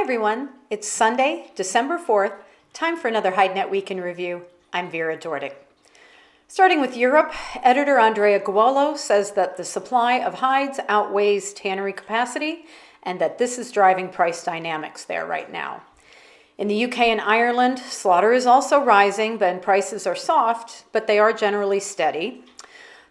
Hi everyone, it's Sunday, December 4th, time for another HideNet Week in Review. I'm Vera Dordick. Starting with Europe, editor Andrea Guolo says that the supply of hides outweighs tannery capacity and that this is driving price dynamics there right now. In the UK and Ireland, slaughter is also rising, but prices are soft, but they are generally steady.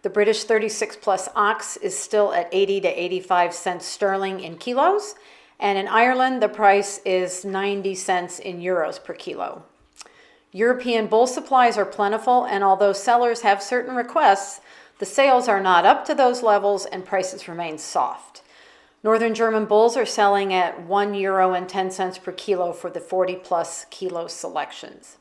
The British 36 plus ox is still at 80 to 85 cents sterling in kilos, and in Ireland, the price is 90 cents in euros per kilo. European bull supplies are plentiful, and although sellers have certain requests, the sales are not up to those levels and prices remain soft. Northern German bulls are selling at €1.10 per kilo for the 40 plus kilo selections.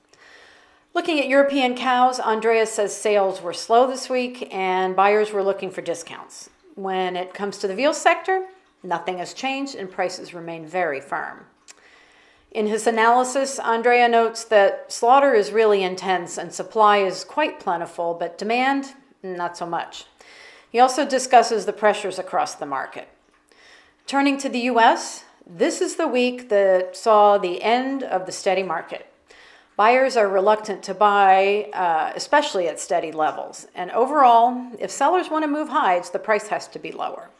Looking at European cows, Andrea says sales were slow this week and buyers were looking for discounts. When it comes to the veal sector, nothing has changed and prices remain very firm. In his analysis, Andrea notes that slaughter is really intense and supply is quite plentiful, but demand, not so much. He also discusses the pressures across the market. Turning to the U.S., this is the week that saw the end of the steady market. Buyers are reluctant to buy, especially at steady levels. And overall, if sellers want to move hides, the price has to be lower.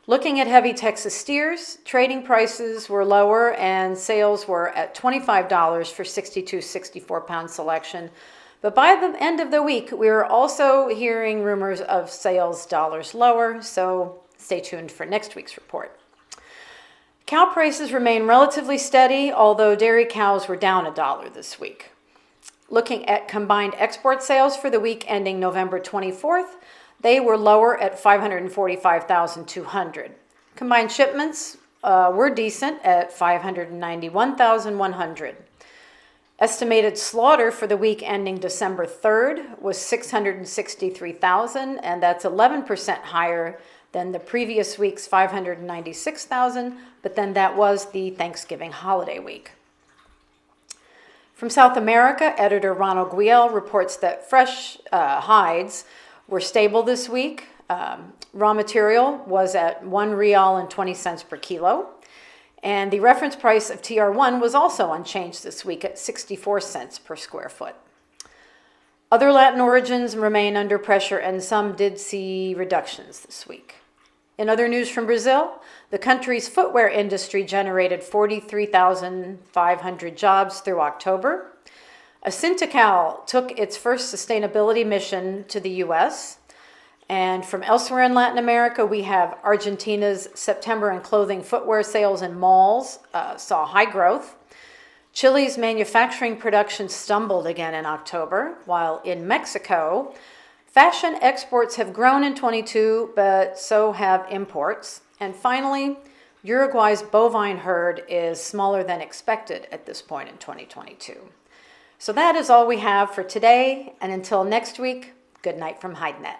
Looking at heavy Texas steers, trading prices were lower and sales were at $25 for 62-64 pound selection. But by the end of the week, we were also hearing rumors of sales dollars lower, so stay tuned for next week's report. Cow prices remain relatively steady, although dairy cows were down $1 this week. Looking at combined export sales for the week ending November 24th, they were lower at 545,200. Combined shipments were decent at 591,100. Estimated slaughter for the week ending December 3rd was 663,000, and that's 11% higher than the previous week's 596,000, but then that was the Thanksgiving holiday week. From South America, editor Ronald Guiel reports that fresh hides were stable this week. Raw material was at $1.20 per kilo. And the reference price of TR1 was also unchanged this week at 64 cents per square foot. Other Latin origins remain under pressure and some did see reductions this week. In other news from Brazil, the country's footwear industry generated 43,500 jobs through October. A Sintical took its first sustainability mission to the U.S. And from elsewhere in Latin America, we have Argentina's September and clothing footwear sales in malls saw high growth. Chile's manufacturing production stumbled again in October, while in Mexico, fashion exports have grown in 22, but so have imports. And finally, Uruguay's bovine herd is smaller than expected at this point in 2022. So that is all we have for today, and until next week, good night from HideNet.